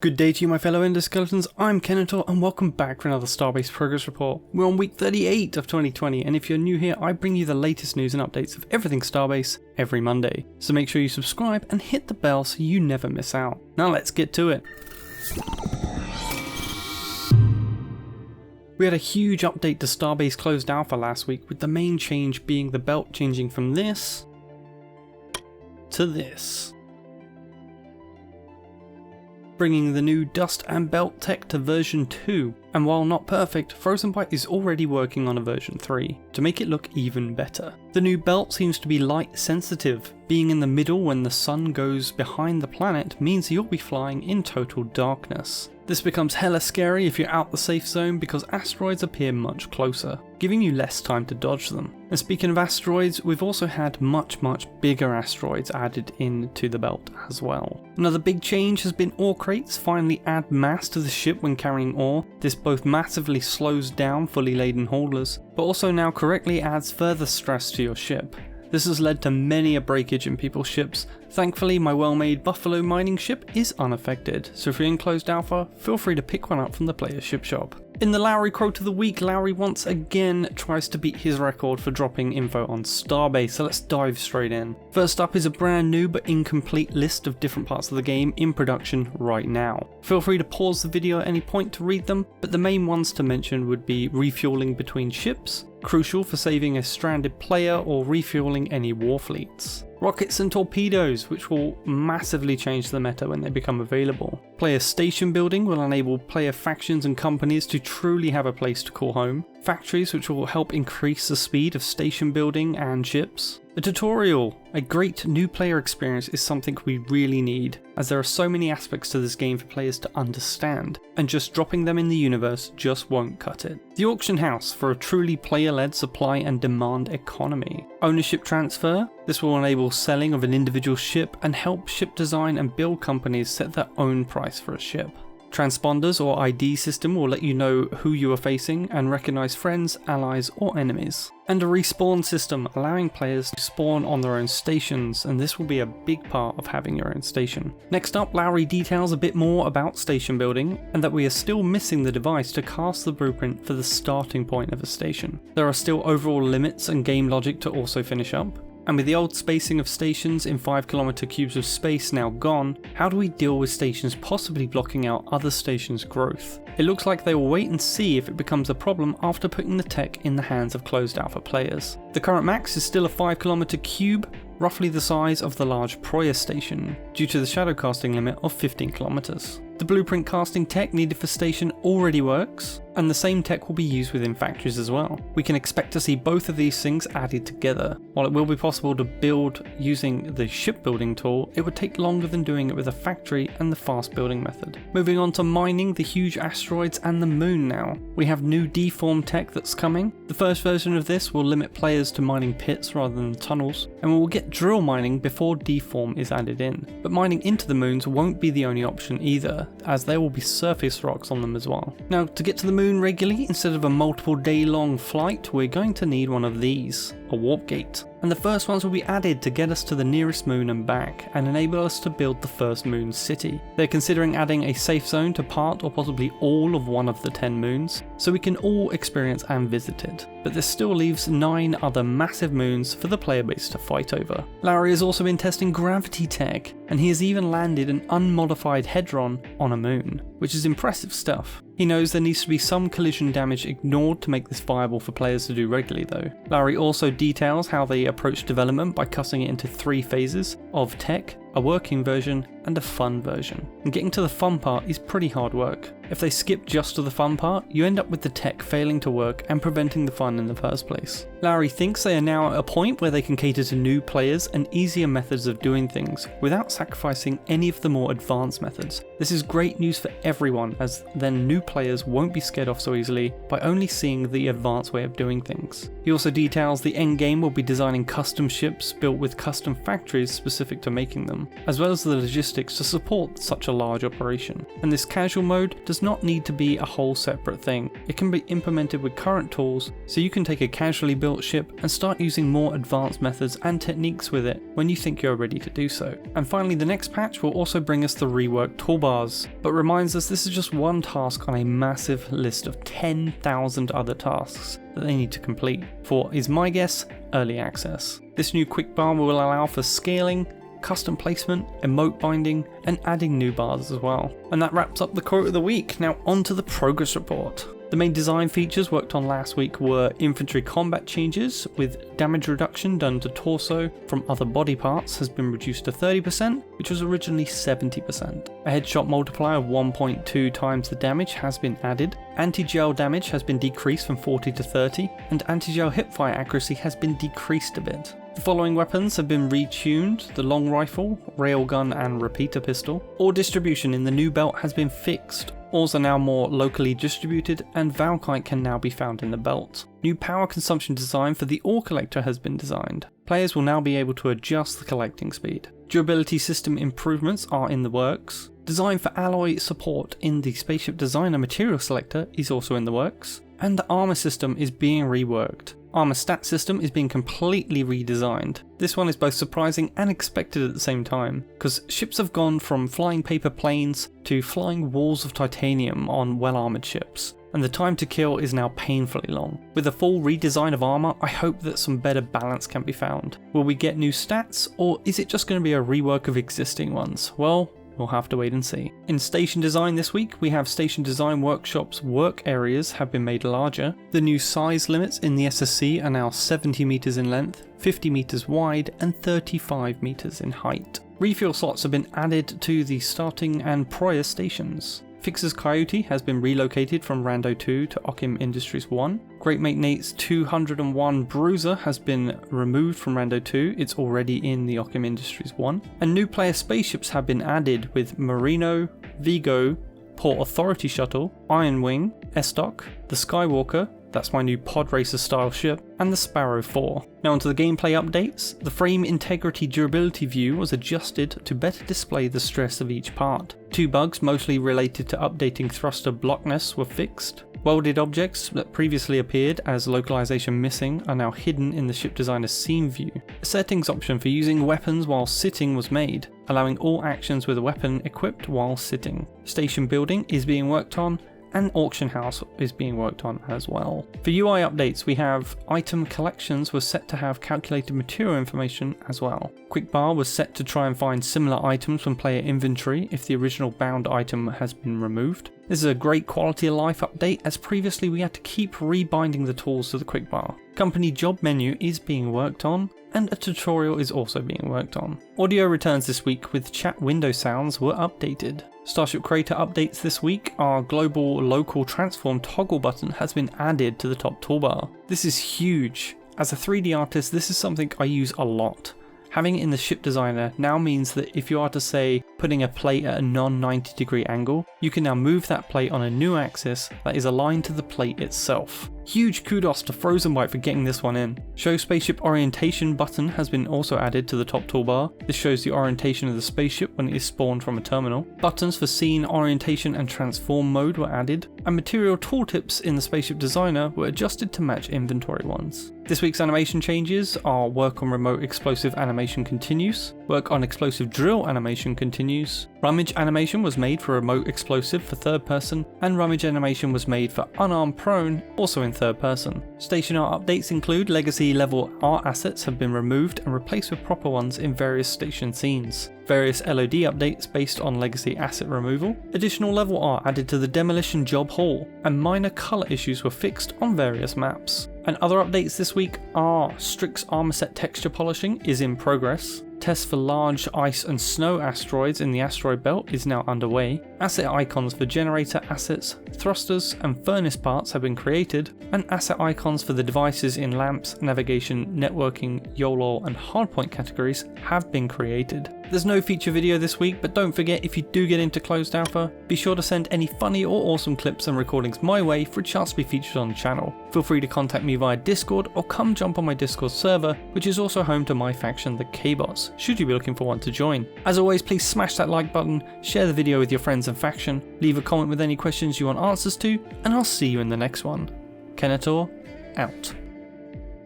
Good day to you, my fellow endoskeletons. I'm Kenetor and welcome back for another Starbase progress report. We're on week 38 of 2020, and if you're new here, I bring you the latest news and updates of everything Starbase every Monday. So make sure you subscribe and hit the bell so you never miss out. Now let's get to it. We had a huge update to Starbase Closed Alpha last week, with the main change being the belt changing from this to this, bringing the new dust and belt tech to version 2, and while not perfect, Frozenbyte is already working on a version 3 to make it look even better. The new belt seems to be light sensitive. Being in the middle when the sun goes behind the planet means you'll be flying in total darkness. This becomes hella scary if you're out the safe zone because asteroids appear much closer, giving you less time to dodge them. And speaking of asteroids, we've also had much bigger asteroids added into the belt as well. Another big change has been ore crates finally add mass to the ship when carrying ore. This both massively slows down fully laden haulers, but also now correctly adds further stress to your ship. This has led to many a breakage in people's ships. Thankfully, my well-made Buffalo mining ship is unaffected, so if you're in closed alpha, feel free to pick one up from the player's ship shop. In the Lowry quote of the week, Lowry once again tries to beat his record for dropping info on Starbase, so let's dive straight in. First up is a brand new but incomplete list of different parts of the game in production right now. Feel free to pause the video at any point to read them, but the main ones to mention would be refueling between ships, crucial for saving a stranded player or refueling any war fleets. Rockets and torpedoes, which will massively change the meta when they become available. Player station building will enable player factions and companies to truly have a place to call home. Factories, which will help increase the speed of station building and ships. A tutorial. A great new player experience is something we really need, as there are so many aspects to this game for players to understand, and just dropping them in the universe just won't cut it. The auction house for a truly player-led supply and demand economy. Ownership transfer. This will enable selling of an individual ship and help ship design and build companies set their own price for a ship. Transponders or ID system will let you know who you are facing and recognise friends, allies or enemies. And a respawn system allowing players to spawn on their own stations, and this will be a big part of having your own station. Next up, Lowry details a bit more about station building and that we are still missing the device to cast the blueprint for the starting point of a station. There are still overall limits and game logic to also finish up. And with the old spacing of stations in 5km cubes of space now gone, how do we deal with stations possibly blocking out other stations' growth? It looks like they will wait and see if it becomes a problem after putting the tech in the hands of closed alpha players. The current max is still a 5km cube, roughly the size of the large Proya station, due to the shadow casting limit of 15 kilometers. The blueprint casting tech needed for station already works, and the same tech will be used within factories as well. We can expect to see both of these things added together. While it will be possible to build using the shipbuilding tool, it would take longer than doing it with a factory and the fast building method. Moving on to mining the huge asteroids and the moon now. We have new deform tech that's coming. The first version of this will limit players to mining pits rather than tunnels, and we will get drill mining before deform is added in. But mining into the moons won't be the only option either, as there will be surface rocks on them as well. Now, to get to the moon regularly, instead of a multiple day long flight, we're going to need one of these, a warp gate. And the first ones will be added to get us to the nearest moon and back, and enable us to build the first moon city. They're considering adding a safe zone to part or possibly all of one of the 10 moons, so we can all experience and visit it. But this still leaves 9 other massive moons for the player base to fight over. Lowry has also been testing gravity tech, and he has even landed an unmodified Hedron on a moon, which is impressive stuff. He knows there needs to be some collision damage ignored to make this viable for players to do regularly though. Lowry also details how they approach development by cutting it into 3 phases of tech, a working version, and a fun version. And getting to the fun part is pretty hard work. If they skip just to the fun part, you end up with the tech failing to work and preventing the fun in the first place. Lowry thinks they are now at a point where they can cater to new players and easier methods of doing things without sacrificing any of the more advanced methods. This is great news for everyone, as then new players won't be scared off so easily by only seeing the advanced way of doing things. He also details the end game will be designing custom ships built with custom factories specific to making them, as well as the logistics to support such a large operation. And this casual mode does does not need to be a whole separate thing. It can be implemented with current tools, so you can take a casually built ship and start using more advanced methods and techniques with it when you think you're ready to do so. And finally, the next patch will also bring us the reworked toolbars, but reminds us this is just one task on a massive list of 10,000 other tasks that they need to complete for, is my guess, early access. This new quick bar will allow for scaling, custom placement, emote binding, and adding new bars as well. And that wraps up the quote of the week. Now on to the progress report. The main design features worked on last week were infantry combat changes, with damage reduction done to torso from other body parts has been reduced to 30%, which was originally 70%. A headshot multiplier of 1.2 times the damage has been added, anti-gel damage has been decreased from 40 to 30, and anti-gel hipfire accuracy has been decreased a bit. The following weapons have been retuned: the long rifle, railgun and repeater pistol. Ore distribution in the new belt has been fixed. Ores are now more locally distributed, and Valkite can now be found in the belt. New power consumption design for the ore collector has been designed. Players will now be able to adjust the collecting speed. Durability system improvements are in the works. Design for alloy support in the Spaceship Designer material selector is also in the works. And the armor system is being reworked. Armor stat system is being completely redesigned. This one is both surprising and expected at the same time, because ships have gone from flying paper planes to flying walls of titanium on well-armoured ships, and the time to kill is now painfully long. With a full redesign of armour, I hope that some better balance can be found. Will we get new stats, or is it just going to be a rework of existing ones? Well, we'll have to wait and see. In station design this week, we have Station Design Workshop's work areas have been made larger. The new size limits in the SSC are now 70 meters in length, 50 meters wide, and 35 meters in height. Refuel slots have been added to the starting and prior stations. Fixer's Coyote has been relocated from Rando 2 to Ockham Industries 1. Great Mate Nate's 201 Bruiser has been removed from Rando 2, it's already in the Ockham Industries 1. And new player spaceships have been added with Marino, Vigo, Port Authority Shuttle, Iron Wing, Estoc, the Skywalker, that's my new pod racer style ship, and the Sparrow 4. Now onto the gameplay updates. The frame integrity durability view was adjusted to better display the stress of each part. 2 bugs mostly related to updating thruster blockness were fixed. Welded objects that previously appeared as localization missing are now hidden in the ship designer's scene view. A settings option for using weapons while sitting was made, allowing all actions with a weapon equipped while sitting. Station building is being worked on, and auction house is being worked on as well. For UI updates, we have item collections was set to have calculated material information as well. Quickbar was set to try and find similar items from player inventory if the original bound item has been removed. This is a great quality of life update, as previously we had to keep rebinding the tools to the quickbar. Company job menu is being worked on, and a tutorial is also being worked on. Audio returns this week with chat window sounds were updated. Starship Creator updates this week. Our global local transform toggle button has been added to the top toolbar. This is huge. As a 3D artist, this is something I use a lot. Having it in the ship designer now means that if you are to say putting a plate at a non-90 degree angle, you can now move that plate on a new axis that is aligned to the plate itself. Huge kudos to Frozen White for getting this one in. Show Spaceship Orientation button has been also added to the top toolbar. This shows the orientation of the spaceship when it is spawned from a terminal. Buttons for scene orientation and transform mode were added, and material tooltips in the Spaceship Designer were adjusted to match inventory ones. This week's animation changes are work on remote explosive animation continues, work on explosive drill animation continues, rummage animation was made for remote explosive for third person, and rummage animation was made for unarmed prone, also in third person. Station art updates include legacy level art assets have been removed and replaced with proper ones in various station scenes. Various LOD updates based on legacy asset removal, additional level art added to the demolition job hall, and minor colour issues were fixed on various maps. And other updates this week are Strix armor set texture polishing is in progress. Tests for large ice and snow asteroids in the asteroid belt is now underway. Asset icons for generator assets, thrusters and furnace parts have been created, and asset icons for the devices in lamps, navigation, networking, YOLO and hardpoint categories have been created. There's no feature video this week, but don't forget, if you do get into closed alpha, be sure to send any funny or awesome clips and recordings my way for a chance to be featured on the channel. Feel free to contact me via Discord or come jump on my Discord server, which is also home to my faction, the K-Bots. servers, should you be looking for one to join. As always, please smash that like button, share the video with your friends and faction, leave a comment with any questions you want answers to, and I'll see you in the next one. Kenetor, out.